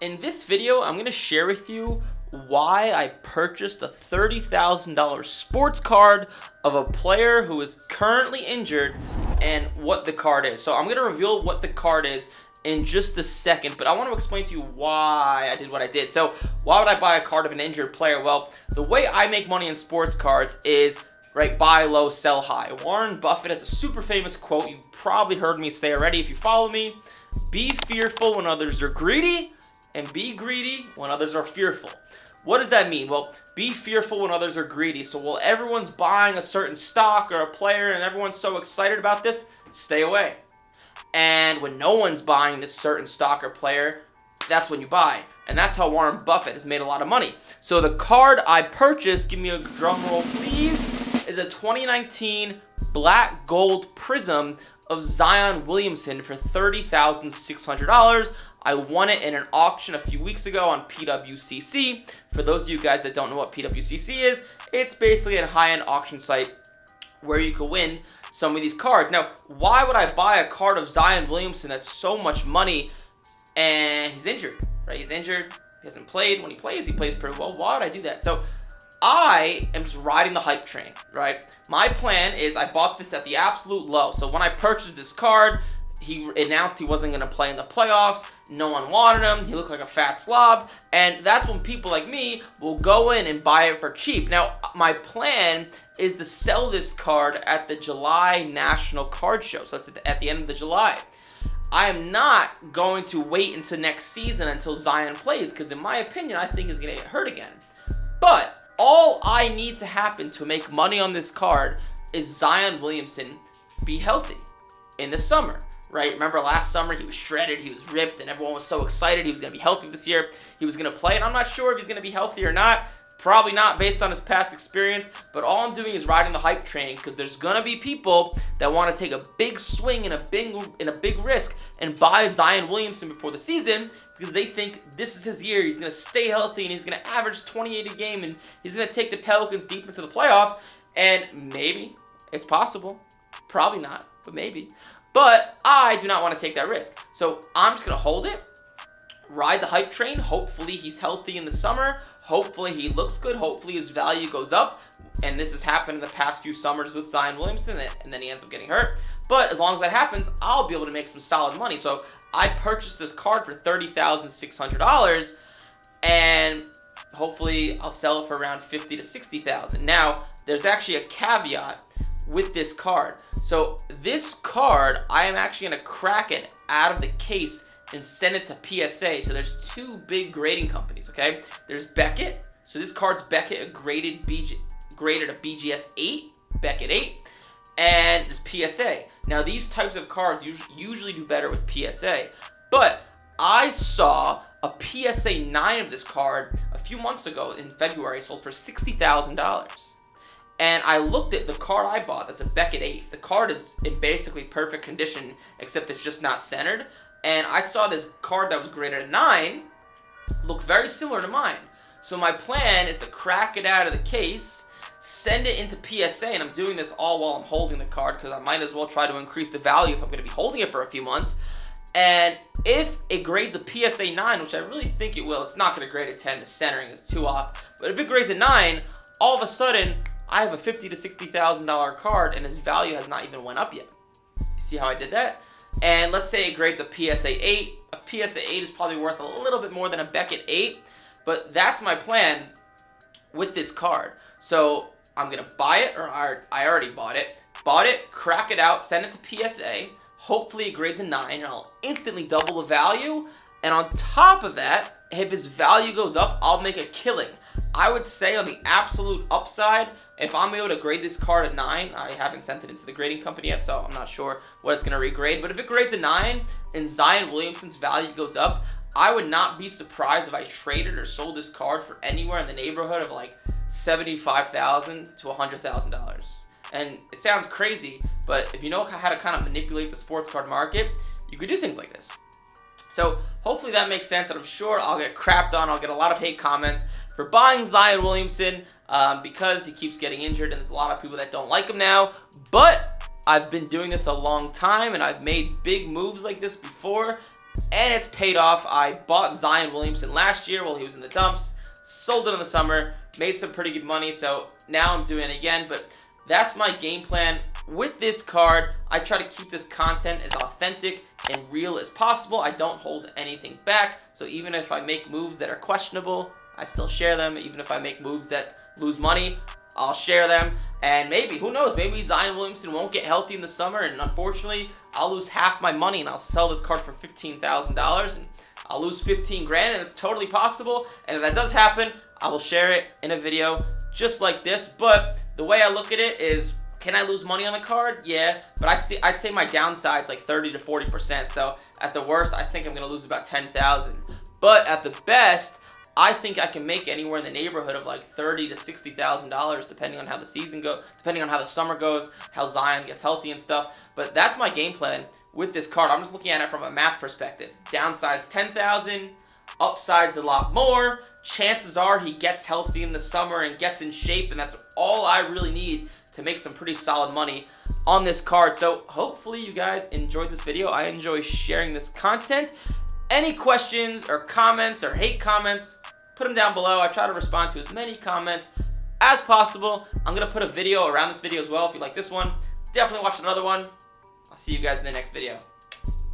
In this video, I'm going to share with you why I purchased a $30,000 sports card of a player who is currently injured and what the card is. So I'm going to reveal what the card is in just a second, but I want to explain to you why I did what I did. So why would I buy a card of an injured player? Well, the way I make money in sports cards is buy low, sell high. Warren Buffett has a super famous quote you've probably heard me say already if you follow me. Be fearful when others are greedy, and be greedy when others are fearful. What does that mean? Well, be fearful when others are greedy. So while everyone's buying a certain stock or a player and everyone's so excited about this, stay away. And when no one's buying this certain stock or player, that's when you buy. And that's how Warren Buffett has made a lot of money. So the card I purchased, give me a drum roll please, is a 2019 black gold prism of Zion Williamson for $30,600. I won it in an auction a few weeks ago on PWCC. For those of you guys that don't know what PWCC is, it's basically a high-end auction site where you can win some of these cards. Now, why would I buy a card of Zion Williamson that's so much money and he's injured, right? He's injured, he hasn't played. When he plays pretty well. Why would I do that? So I am just riding the hype train, right? My plan is I bought this at the absolute low. So when I purchased this card, he announced he wasn't going to play in the playoffs. No one wanted him. He looked like a fat slob. And that's when people like me will go in and buy it for cheap. Now, my plan is to sell this card at the July National Card Show. So it's at the end of the July. I am not going to wait until next season until Zion plays because in my opinion, I think he's going to get hurt again. But all I need to happen to make money on this card is Zion Williamson be healthy in the summer, right? Remember last summer he was shredded, he was ripped, and everyone was so excited he was going to be healthy this year. He was going to play, and I'm not sure if he's going to be healthy or not. Probably not based on his past experience, but all I'm doing is riding the hype train because there's going to be people that want to take a big swing and a big risk and buy Zion Williamson before the season because they think this is his year. He's going to stay healthy and he's going to average 28 a game and he's going to take the Pelicans deep into the playoffs. And maybe it's possible. Probably not, but maybe. But I do not want to take that risk. So I'm just going to hold it, ride the hype train. Hopefully he's healthy in the summer. Hopefully he looks good. Hopefully his value goes up. And this has happened in the past few summers with Zion Williamson, and then he ends up getting hurt. But as long as that happens, I'll be able to make some solid money. So I purchased this card for $30,600, and hopefully I'll sell it for around $50,000 to $60,000. Now, there's actually a caveat with this card. So this card, I am actually going to crack it out of the case and send it to PSA. So there's two big grading companies, okay? There's Beckett. So this card's Beckett, graded a BGS 8, Beckett 8, and there's PSA. Now these types of cards usually do better with PSA, but I saw a PSA 9 of this card a few months ago in February, sold for $60,000. And I looked at the card I bought, that's a Beckett 8. The card is in basically perfect condition, except it's just not centered. And I saw this card that was graded a 9 look very similar to mine. So my plan is to crack it out of the case, send it into PSA, and I'm doing this all while I'm holding the card because I might as well try to increase the value if I'm going to be holding it for a few months. And if it grades a PSA 9, which I really think it will, it's not going to grade a 10, the centering is too off. But if it grades a 9, all of a sudden, I have a $50,000 to $60,000 card and its value has not even went up yet. You see how I did that? And let's say it grades a PSA 8. A PSA 8 is probably worth a little bit more than a Beckett 8. But that's my plan with this card. So I'm going to buy it, or I already bought it. Bought it, crack it out, send it to PSA. Hopefully it grades a 9 and I'll instantly double the value. And on top of that, if his value goes up, I'll make a killing. I would say on the absolute upside, if I'm able to grade this card a 9, I haven't sent it into the grading company yet, so I'm not sure what it's going to regrade. But if it grades a 9 and Zion Williamson's value goes up, I would not be surprised if I traded or sold this card for anywhere in the neighborhood of like $75,000 to $100,000. And it sounds crazy, but if you know how to kind of manipulate the sports card market, you could do things like this. So hopefully that makes sense, and I'm sure I'll get crapped on. I'll get a lot of hate comments for buying Zion Williamson because he keeps getting injured, and there's a lot of people that don't like him now. But I've been doing this a long time, and I've made big moves like this before, and it's paid off. I bought Zion Williamson last year while he was in the dumps, sold it in the summer, made some pretty good money, so now I'm doing it again. But that's my game plan with this card. I try to keep this content as authentic and real as possible. I don't hold anything back, so even if I make moves that are questionable, I still share them. Even if I make moves that lose money, I'll share them. And maybe, who knows, maybe Zion Williamson won't get healthy in the summer, and unfortunately, I'll lose half my money, and I'll sell this card for $15,000, and I'll lose 15 grand, and it's totally possible. And if that does happen, I will share it in a video just like this. But the way I look at it is, can I lose money on the card? Yeah, but I say my downside's like 30 to 40%. So at the worst, I think I'm gonna lose about 10,000. But at the best, I think I can make anywhere in the neighborhood of like $30,000 to $60,000, depending on how the season goes, depending on how the summer goes, how Zion gets healthy and stuff. But that's my game plan with this card. I'm just looking at it from a math perspective. Downside's 10,000, upside's a lot more. Chances are he gets healthy in the summer and gets in shape, and that's all I really need to make some pretty solid money on this card. So hopefully you guys enjoyed this video. I enjoy sharing this content. Any questions or comments or hate comments, put them down below. I try to respond to as many comments as possible. I'm going to put a video around this video as well. If you like this one, definitely watch another one. I'll see you guys in the next video.